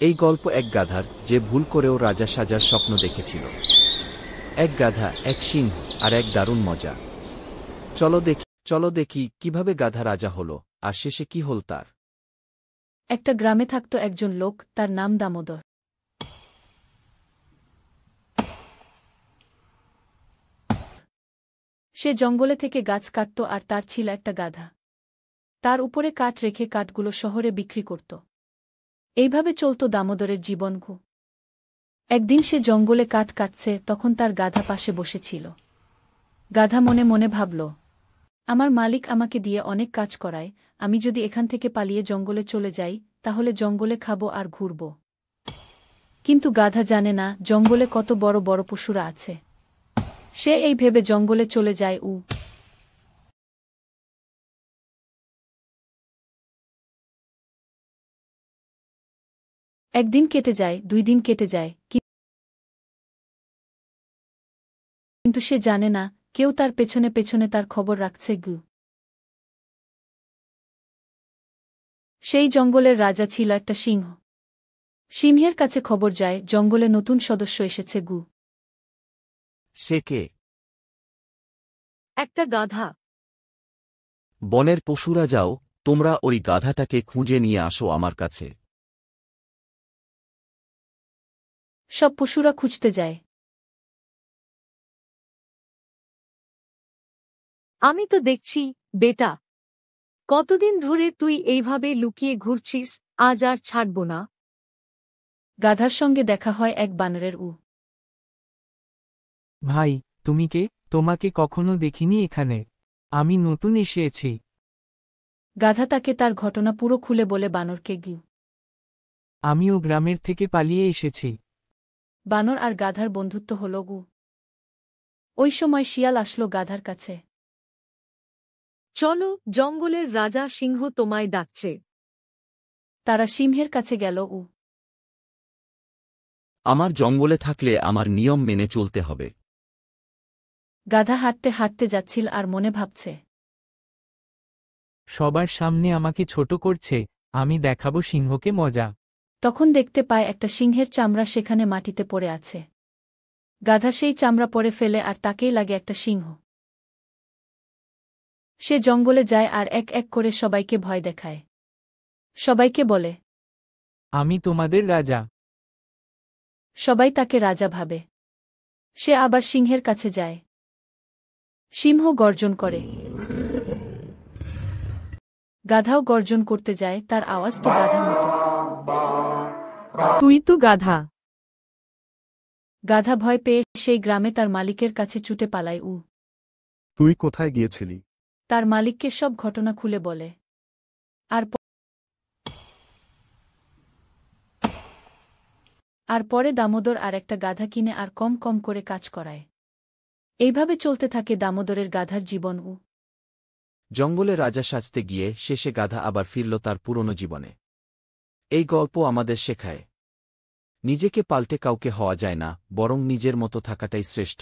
এই গল্প এক গাধার, যে ভুল করেও রাজা সাজার স্বপ্ন দেখেছিল। এক গাধা, এক সিংহ, আর এক দারুণ মজা। চলো দেখি কিভাবে গাধা রাজা হল, আর শেষে কি হল তার। একটা গ্রামে থাকত একজন লোক, তার নাম দামোদর। সে জঙ্গলে থেকে গাছ কাটত আর তার ছিল একটা গাধা। তার উপরে কাঠ রেখে কাঠগুলো শহরে বিক্রি করত। এইভাবে চলত দামোদরের জীবন। একদিন সে জঙ্গলে কাঠ কাটছে, তখন তার গাধা পাশে বসেছিল। গাধা মনে মনে ভাবল, আমার মালিক আমাকে দিয়ে অনেক কাজ করায়, আমি যদি এখান থেকে পালিয়ে জঙ্গলে চলে যাই, তাহলে জঙ্গলে খাবো আর ঘুরব। কিন্তু গাধা জানে না জঙ্গলে কত বড় বড় পশুরা আছে। সে এই ভেবে জঙ্গলে চলে যায়। একদিন কেটে যায়, 2 দিন কেটে যায়, কিন্তু সে জানে না কেউ তার পেছনে পেছনে তার খবর রাখছে। সেই জঙ্গলের রাজা ছিল একটা সিংহ। সিংহের কাছে খবর যায় জঙ্গলে নতুন সদস্য এসেছে। সে কে? একটা গাধা। বনের পশুরা, যাও, তোমরা ওই গাধাটাকে খুঁজে নিয়ে আসো আমার কাছে। সব পশুরা খুঁজতে যায়। আমি তো দেখছি, বেটা, কতদিন ধরে তুই এইভাবে লুকিয়ে ঘুরছিস, আজ আর ছাড়ব না। গাধার সঙ্গে দেখা হয় এক বানরের। ভাই, তুমি কে? তোমাকে কখনো দেখিনি এখানে। আমি নতুন এসেছি। গাধা তাকে তার ঘটনা পুরো খুলে বলে বানরকে। আমিও গ্রামের থেকে পালিয়ে এসেছি। বানর আর গাধার বন্ধুত্ব হল। ওই সময় শিয়াল আসলো গাধার কাছে। চলো, জঙ্গলের রাজা সিংহ তোমায় ডাকছে। তারা সিংহের কাছে গেল। আমার জঙ্গলে থাকলে আমার নিয়ম মেনে চলতে হবে। গাধা হাঁটতে হাঁটতে যাচ্ছিল আর মনে ভাবছে, সবার সামনে আমাকে ছোট করছে, আমি দেখাবো সিংহকে মজা। তখন দেখতে পায় একটা সিংহের চামড়া সেখানে মাটিতে পড়ে আছে। গাধা সেই চামড়া পরে ফেলে আর তাকেই লাগে একটা সিংহ। সে জঙ্গলে যায় আর এক এক করে সবাইকে ভয় দেখায়। সবাইকে বলে, আমি তোমাদের রাজা। সবাই তাকে রাজা ভাবে। সে আবার সিংহের কাছে যায়। সিংহ গর্জন করে। গাধাও গর্জন করতে যায়, তার আওয়াজ তো গাধার মতো। তুই তো গাধা। গাধা ভয় পেয়ে সেই গ্রামে তার মালিকের কাছে ছুটে পালায়। তুই কোথায় গিয়েছিলি? তার মালিককে সব ঘটনা খুলে বলে। আর পরে দামোদর আর একটা গাধা কিনে আর কম কম করে কাজ করায়। এইভাবে চলতে থাকে দামোদরের গাধার জীবন। জঙ্গলে রাজা সাজতে গিয়ে শেষে গাধা আবার ফিরল তার পুরনো জীবনে। এই গল্প আমাদের শেখায়, নিজেকে পাল্টে কাউকে হওয়া যায় না, বরং নিজের মতো থাকাটাই শ্রেষ্ঠ।